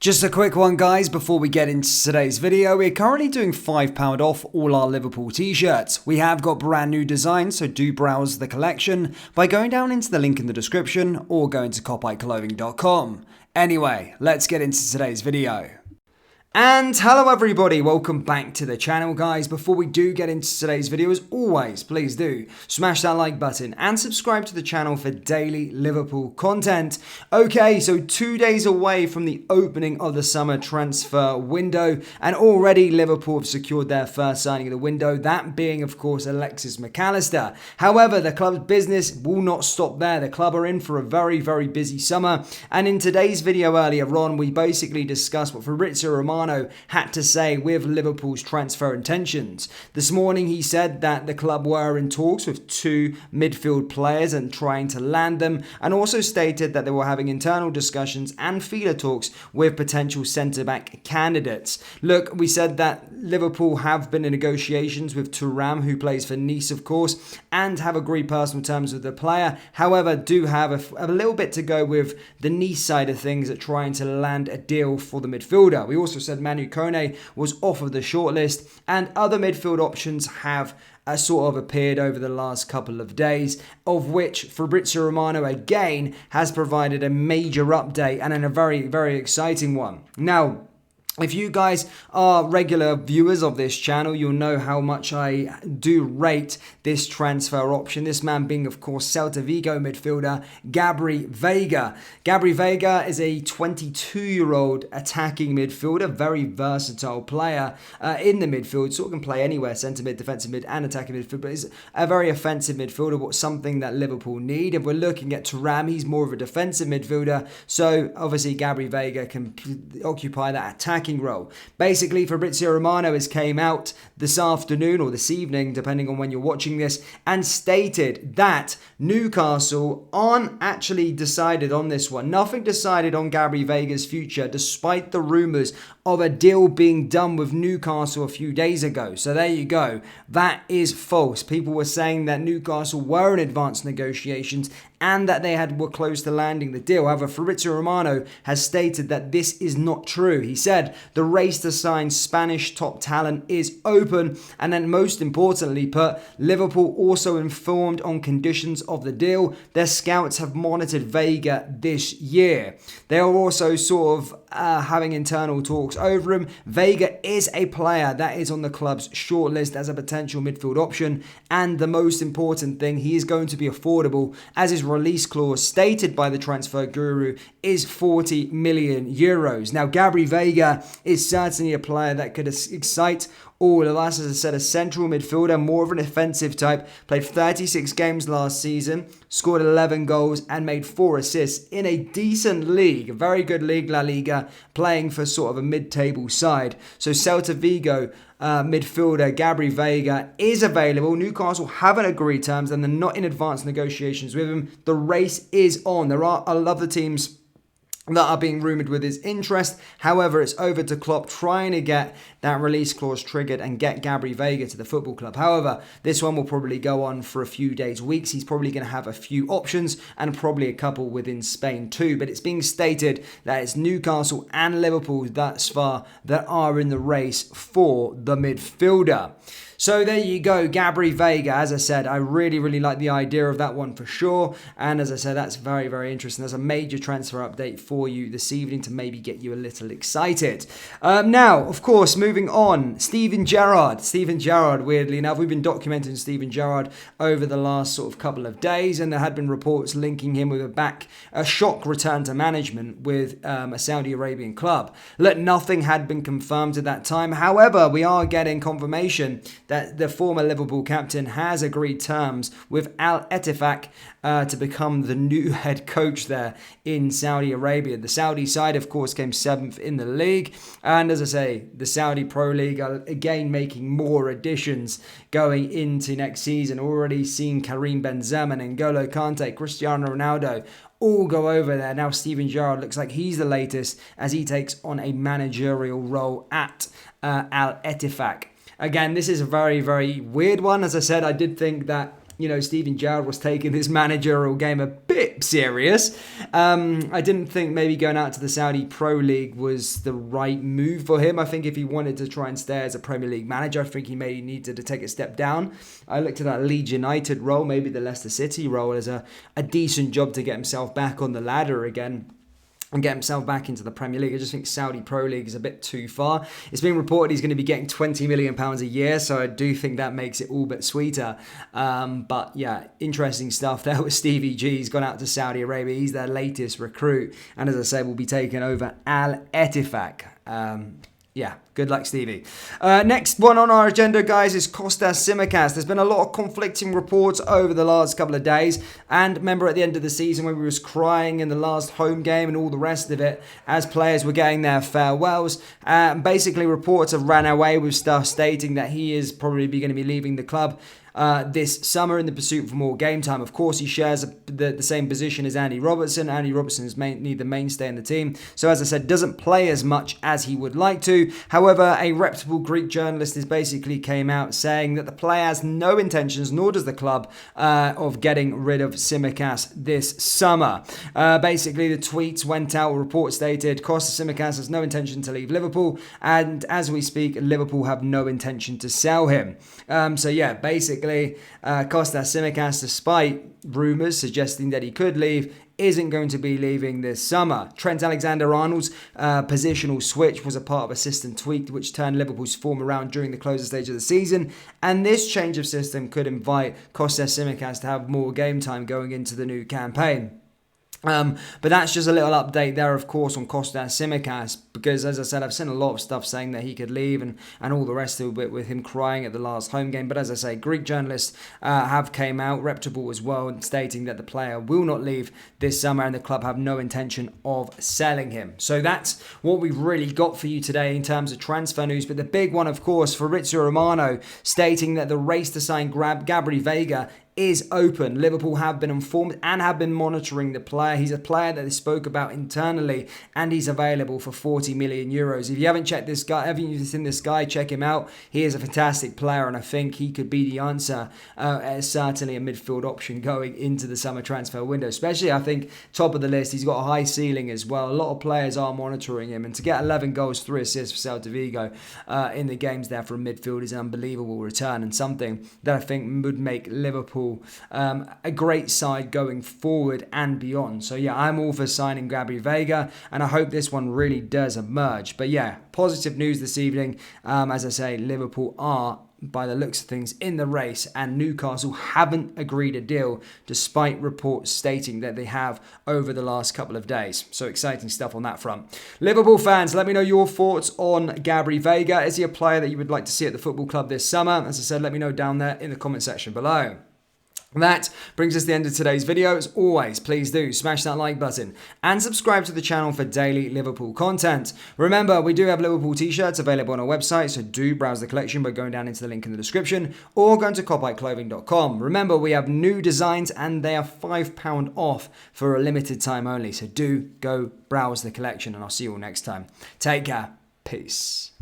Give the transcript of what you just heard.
Just a quick one, guys, before we get into today's video. We're currently doing £5 off all our Liverpool t-shirts. We have got brand new designs, so do browse the collection by going down into the link in the description or going to copyclothing.com. Anyway, let's get into today's video. And hello everybody, welcome back to the channel, guys. Before we do get into today's video, as always, please do smash that like button and subscribe to the channel for daily Liverpool content. Okay, so 2 days away from the opening of the summer transfer window, and already Liverpool have secured their first signing of the window, that being, of course, Alexis McAllister. However, the club's business will not stop there. The club are in for a very, very busy summer, and in today's video earlier on, we basically discussed what Fabrizio Romano had to say with Liverpool's transfer intentions. This morning he said that the club were in talks with 2 midfield players and trying to land them, and also stated that they were having internal discussions and feeler talks with potential centre-back candidates. Look, we said that Liverpool have been in negotiations with Thuram, who plays for Nice, of course, and have agreed personal terms with the player. However, do have a little bit to go with the Nice side of things at trying to land a deal for the midfielder. We also said Manu Kone was off of the shortlist, and other midfield options have sort of appeared over the last couple of days, of which Fabrizio Romano again has provided a major update, and in a very, very exciting one. Now, if you guys are regular viewers of this channel, you'll know how much I do rate this transfer option. This man being, of course, Celta Vigo midfielder Gabri Veiga. Gabri Veiga is a 22-year-old attacking midfielder, very versatile player in the midfield. Sort of can play anywhere, centre mid, defensive mid, and attacking midfield, but is a very offensive midfielder, but something that Liverpool need. If we're looking at Thuram, he's more of a defensive midfielder, so obviously Gabri Veiga can occupy that attacking role. Basically, Fabrizio Romano has came out this afternoon or this evening, depending on when you're watching this, and stated that Newcastle aren't actually decided on this one. Nothing decided on Gabri Veiga's future, despite the rumours of a deal being done with Newcastle a few days ago. So there you go. That is false. People were saying that Newcastle were in advanced negotiations and that they were close to landing the deal. However, Fabrizio Romano has stated that this is not true. He said the race to sign Spanish top talent is open, and then most importantly put, Liverpool also informed on conditions of the deal. Their scouts have monitored Veiga this year. They are also sort of having internal talks over him. Veiga is a player that is on the club's shortlist as a potential midfield option, and the most important thing, he is going to be affordable, as his release clause stated by the transfer guru is 40 million euros. Now, Gabri Veiga is certainly a player that could excite all of us. As I said, a central midfielder, more of an offensive type, played 36 games last season, scored 11 goals and made 4 assists in a decent league, a very good league, La Liga, playing for sort of a mid-table side. So Celta Vigo midfielder Gabri Veiga is available. Newcastle haven't agreed terms and they're not in advanced negotiations with him. The race is on. There are a lot of teams that are being rumoured with his interest. However, it's over to Klopp trying to get that release clause triggered and get Gabri Veiga to the football club. However, this one will probably go on for a few days, weeks. He's probably going to have a few options and probably a couple within Spain too. But it's being stated that it's Newcastle and Liverpool thus far that are in the race for the midfielder. So there you go, Gabri Veiga. As I said, I really, really like the idea of that one for sure. And as I said, that's very, very interesting. There's a major transfer update for you this evening to maybe get you a little excited. Now, of course, moving on, Steven Gerrard. Steven Gerrard, weirdly enough, we've been documenting Steven Gerrard over the last sort of couple of days, and there had been reports linking him with a shock return to management with a Saudi Arabian club. Look, nothing had been confirmed at that time. However, we are getting confirmation that the former Liverpool captain has agreed terms with Al Ettifaq to become the new head coach there in Saudi Arabia. The Saudi side, of course, came 7th in the league. And as I say, the Saudi Pro League are again making more additions going into next season. Already seen Karim Benzema, N'Golo Kante, Cristiano Ronaldo all go over there. Now Steven Gerrard looks like he's the latest as he takes on a managerial role at Al Ettifaq. Again, this is a very, very weird one. As I said, I did think that Steven Gerrard was taking this managerial game a bit serious. I didn't think maybe going out to the Saudi Pro League was the right move for him. I think if he wanted to try and stay as a Premier League manager, I think he may needed to take a step down. I looked at that Leeds United role, maybe the Leicester City role, as a decent job to get himself back on the ladder again and get himself back into the Premier League. I just think Saudi Pro League is a bit too far. It's been reported he's going to be getting £20 million a year, so I do think that makes it all bit sweeter. But yeah, interesting stuff there with Stevie G. He's gone out to Saudi Arabia. He's their latest recruit. And as I said, will be taking over Al Ettifaq. Yeah, good luck, Stevie. Next one on our agenda, guys, is Costa Tsimikas. There's been a lot of conflicting reports over the last couple of days. And remember at the end of the season when we was crying in the last home game and all the rest of it as players were getting their farewells. Basically, reports have ran away with stuff stating that he is probably going to be leaving the club this summer in the pursuit for more game time. Of course, he shares the same position as Andy Robertson. Andy Robertson is the mainstay in the team. So as I said, doesn't play as much as he would like to. However, a reputable Greek journalist has basically came out saying that the player has no intentions, nor does the club, of getting rid of Tsimikas this summer. Basically, the tweets went out, a report stated, Costa Tsimikas has no intention to leave Liverpool, and as we speak, Liverpool have no intention to sell him. So yeah, basically, Costa Tsimikas, despite rumours suggesting that he could leave, isn't going to be leaving this summer. Trent Alexander-Arnold's positional switch was a part of a system tweak which turned Liverpool's form around during the closing stage of the season, and this change of system could invite Costa Tsimikas to have more game time going into the new campaign. But that's just a little update there, of course, on Costa Tsimikas, because as I said, I've seen a lot of stuff saying that he could leave and all the rest of it with him crying at the last home game. But as I say, Greek journalists have came out, reputable as well, stating that the player will not leave this summer and the club have no intention of selling him. So that's what we've really got for you today in terms of transfer news. But the big one, of course, Fabrizio Romano stating that the race to sign Gabri Veiga is open. Liverpool have been informed and have been monitoring the player. He's a player that they spoke about internally, and he's available for 40 million euros. If you haven't checked this guy, haven't you seen this guy, check him out. He is a fantastic player, and I think he could be the answer. Certainly a midfield option going into the summer transfer window. Especially, I think, top of the list. He's got a high ceiling as well. A lot of players are monitoring him, and to get 11 goals, 3 assists for Celta Vigo in the games there from midfield is an unbelievable return, and something that I think would make Liverpool a great side going forward and beyond. So yeah, I'm all for signing Gabri Veiga, and I hope this one really does emerge. But yeah, positive news this evening. As I say, Liverpool are, by the looks of things, in the race, and Newcastle haven't agreed a deal despite reports stating that they have over the last couple of days. So exciting stuff on that front. Liverpool fans, let me know your thoughts on Gabri Veiga. Is he a player that you would like to see at the football club this summer? As I said, let me know down there in the comment section below. That brings us to the end of today's video. As always, please do smash that like button and subscribe to the channel for daily Liverpool content. Remember, we do have Liverpool t-shirts available on our website, so do browse the collection by going down into the link in the description or going to copyclothing.com. Remember, we have new designs and they are £5 off for a limited time only, so do go browse the collection, and I'll see you all next time. Take care. Peace.